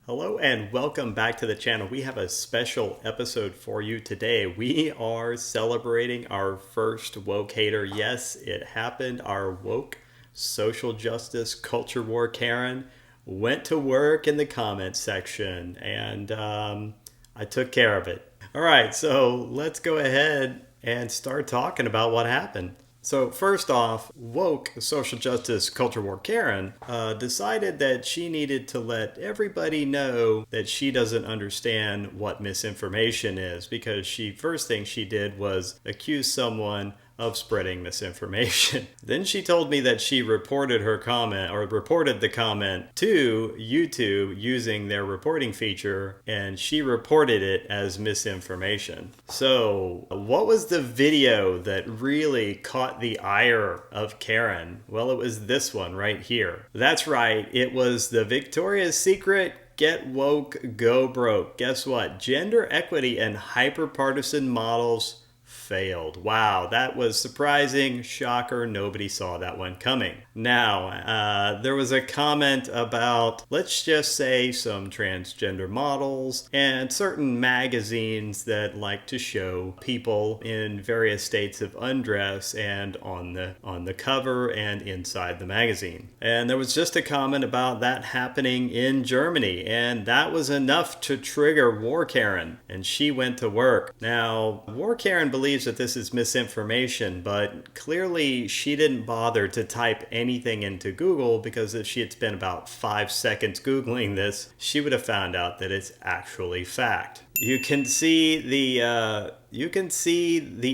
Hello and welcome back to the channel. We have a special episode for you today. We are celebrating our first woke hater. Yes, it happened. Our woke social justice culture war Karen went to work in the comments section and I took care of it. All right, so let's go ahead and start talking about what happened. So first off, woke social justice culture war Karen decided that she needed to let everybody know that she doesn't understand what misinformation is, because first thing she did was accuse someone of spreading misinformation. Then she told me that she reported her comment, or reported the comment, to YouTube using their reporting feature, and she reported it as misinformation. So what was the video that really caught the ire of Karen? Well, it was this one right here. That's right, it was the Victoria's Secret Get Woke, Go Broke. Guess what? Gender equity and hyperpartisan models failed. Wow, that was surprising. Shocker, nobody saw that one coming. Now, there was a comment about, let's just say, some transgender models and certain magazines that like to show people in various states of undress and on the cover and inside the magazine. And there was just a comment about that happening in Germany, and that was enough to trigger War Karen, and she went to work. Now, War Karen believes that this is misinformation, but clearly she didn't bother to type anything into Google, because if she had spent about 5 seconds Googling this, she would have found out that it's actually fact. You can see the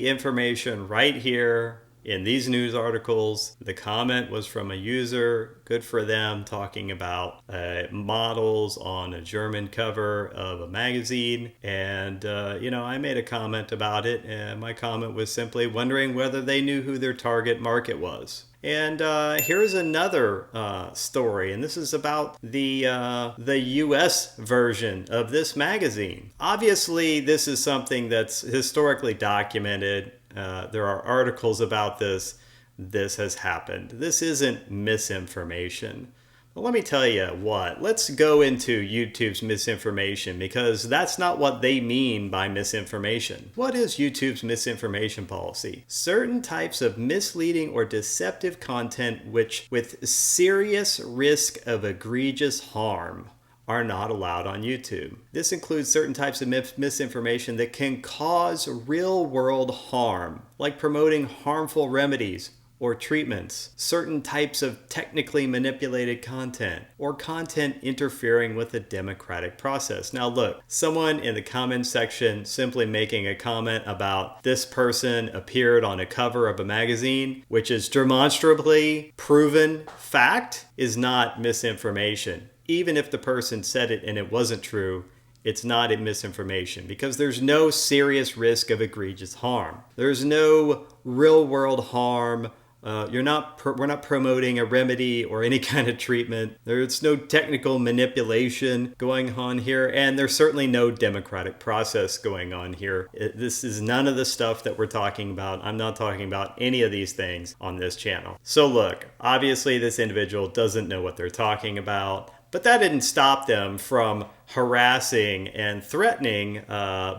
information right here in these news articles. The comment was from a user, good for them, talking about models on a German cover of a magazine. And, I made a comment about it, and my comment was simply wondering whether they knew who their target market was. And here's another story, and this is about the US version of this magazine. Obviously, this is something that's historically documented. There are articles about this. This has happened. This isn't misinformation. Well, let me tell you what. Let's go into YouTube's misinformation, because that's not what they mean by misinformation. What is YouTube's misinformation policy? Certain types of misleading or deceptive content which, with serious risk of egregious harm, are not allowed on YouTube. This includes certain types of misinformation that can cause real-world harm, like promoting harmful remedies or treatments, certain types of technically manipulated content, or content interfering with the democratic process. Now look, someone in the comments section simply making a comment about this person appeared on a cover of a magazine, which is demonstrably proven fact, is not misinformation. Even if the person said it and it wasn't true, it's not misinformation, because there's no serious risk of egregious harm. There's no real-world harm. We're not promoting a remedy or any kind of treatment. There's no technical manipulation going on here, and there's certainly no democratic process going on here. This is none of the stuff that we're talking about. I'm not talking about any of these things on this channel. So look, obviously this individual doesn't know what they're talking about, but that didn't stop them from harassing and threatening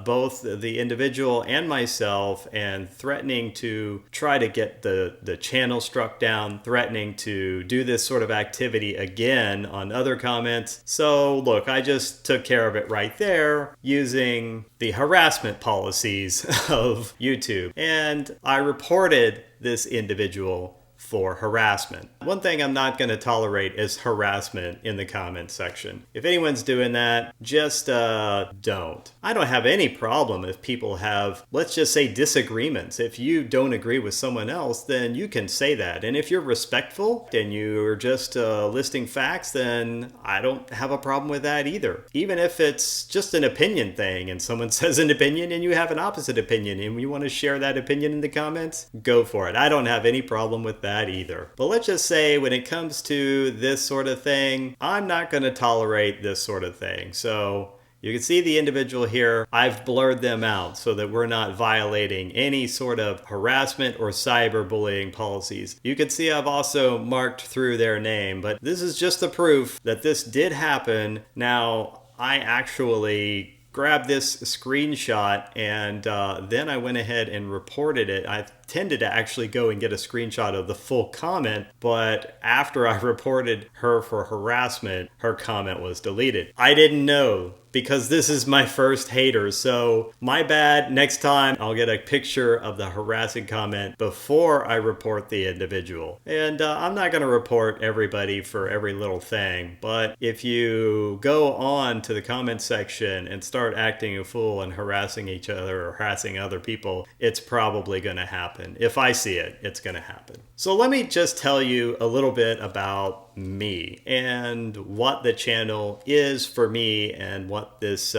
both the individual and myself, and threatening to try to get the channel struck down, threatening to do this sort of activity again on other comments. So look, I just took care of it right there using the harassment policies of YouTube, and I reported this individual for harassment. One thing I'm not going to tolerate is harassment in the comments section. If anyone's doing that, just don't. I don't have any problem if people have, let's just say, disagreements. If you don't agree with someone else, then you can say that. And if you're respectful and you're just listing facts, then I don't have a problem with that either. Even if it's just an opinion thing and someone says an opinion and you have an opposite opinion and you want to share that opinion in the comments, go for it. I don't have any problem with that either. But let's just say when it comes to this sort of thing, I'm not going to tolerate this sort of thing. So you can see the individual here. I've blurred them out so that we're not violating any sort of harassment or cyberbullying policies. You can see I've also marked through their name, but this is just the proof that this did happen. Now, I actually grabbed this screenshot and then I went ahead and reported it. I tended to actually go and get a screenshot of the full comment, but after I reported her for harassment, her comment was deleted. I didn't know because this is my first hater, so my bad. Next time I'll get a picture of the harassing comment before I report the individual. And I'm not going to report everybody for every little thing, but if you go on to the comment section and start acting a fool and harassing each other or harassing other people, it's probably going to happen. If I see it, it's going to happen. So let me just tell you a little bit about me and what the channel is for me and what this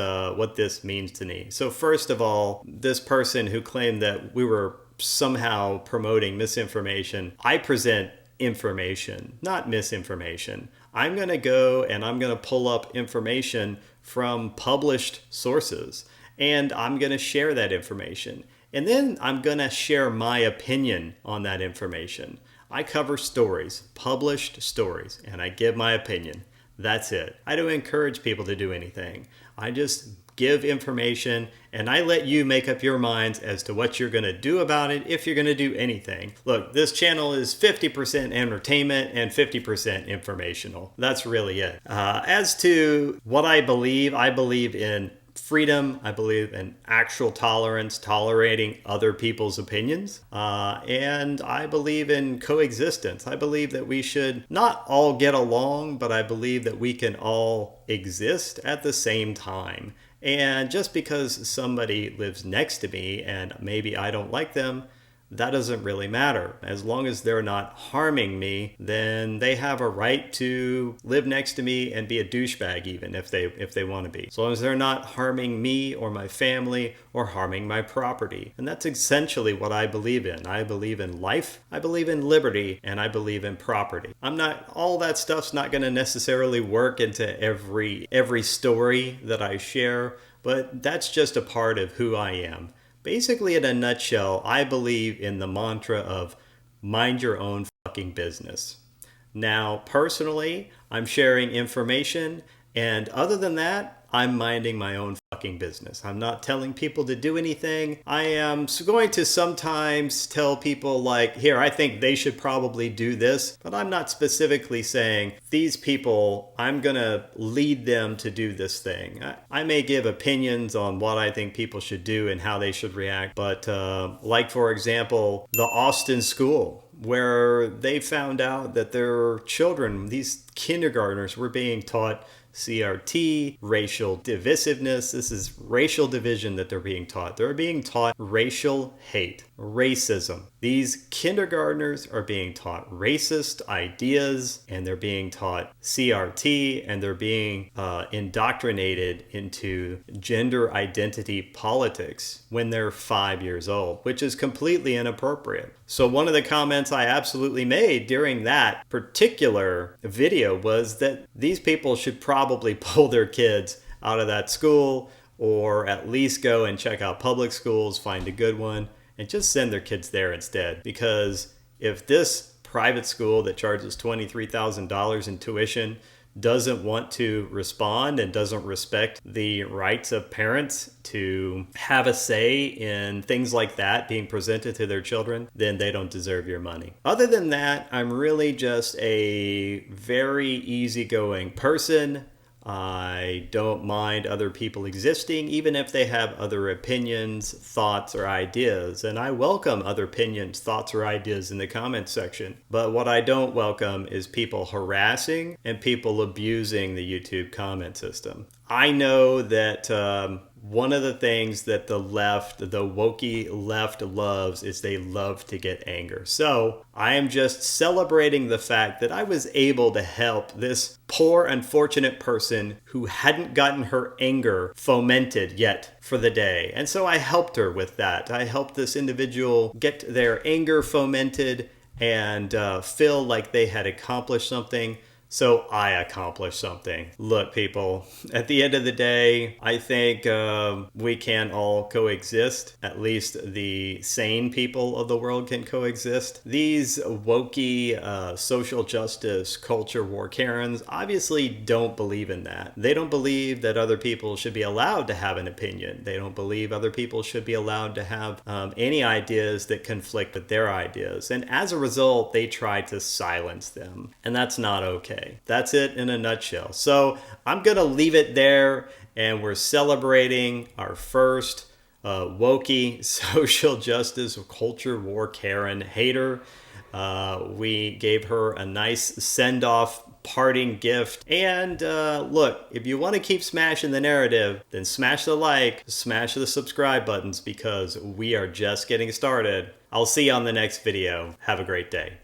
means to me. So first of all, this person who claimed that we were somehow promoting misinformation, I present information, not misinformation. I'm going to go and I'm going to pull up information from published sources and I'm going to share that information. And then I'm going to share my opinion on that information. I cover stories, published stories, and I give my opinion. That's it. I don't encourage people to do anything. I just give information and I let you make up your minds as to what you're going to do about it if you're going to do anything. Look, this channel is 50% entertainment and 50% informational. That's really it. As to what I believe in freedom. I believe in actual tolerance, tolerating other people's opinions. And I believe in coexistence. I believe that we should not all get along, but I believe that we can all exist at the same time. And just because somebody lives next to me and maybe I don't like them, that doesn't really matter. As long as they're not harming me, then they have a right to live next to me and be a douchebag even if they want to be. As long as they're not harming me or my family or harming my property. And that's essentially what I believe in. I believe in life, I believe in liberty, and I believe in property. All that stuff's not going to necessarily work into every story that I share, but that's just a part of who I am. Basically, in a nutshell, I believe in the mantra of mind your own fucking business. Now, personally, I'm sharing information, and other than that, I'm minding my own fucking business. I'm not telling people to do anything. I am going to sometimes tell people like, here, I think they should probably do this, but I'm not specifically saying these people, I'm going to lead them to do this thing. I may give opinions on what I think people should do and how they should react, but like, for example, the Austin school, where they found out that their children, these kindergartners, were being taught CRT, racial divisiveness. This is racial division that they're being taught. They're being taught racial hate, racism. These kindergartners are being taught racist ideas, and they're being taught CRT, and they're being indoctrinated into gender identity politics when they're 5 years old, which is completely inappropriate. So one of the comments I absolutely made during that particular video was that these people should probably pull their kids out of that school, or at least go and check out public schools, find a good one, and just send their kids there instead. Because if this private school that charges $23,000 in tuition doesn't want to respond and doesn't respect the rights of parents to have a say in things like that being presented to their children, then they don't deserve your money. Other than that, I'm really just a very easygoing person. I don't mind other people existing, even if they have other opinions, thoughts, or ideas. And I welcome other opinions, thoughts, or ideas in the comments section. But what I don't welcome is people harassing and people abusing the YouTube comment system. I know that one of the things that the left, the wokey left loves is they love to get anger. So I am just celebrating the fact that I was able to help this poor, unfortunate person who hadn't gotten her anger fomented yet for the day. And so I helped her with that. I helped this individual get their anger fomented and feel like they had accomplished something. So I accomplished something. Look, people, at the end of the day, I think we can all coexist. At least the sane people of the world can coexist. These wokey social justice culture war Karens obviously don't believe in that. They don't believe that other people should be allowed to have an opinion. They don't believe other people should be allowed to have any ideas that conflict with their ideas. And as a result, they try to silence them. And that's not okay. That's it in a nutshell. So I'm going to leave it there, and we're celebrating our first wokey social justice culture war Karen hater. We gave her a nice send-off parting gift. And look, if you want to keep smashing the narrative, then smash the like, smash the subscribe buttons, because we are just getting started. I'll see you on the next video. Have a great day.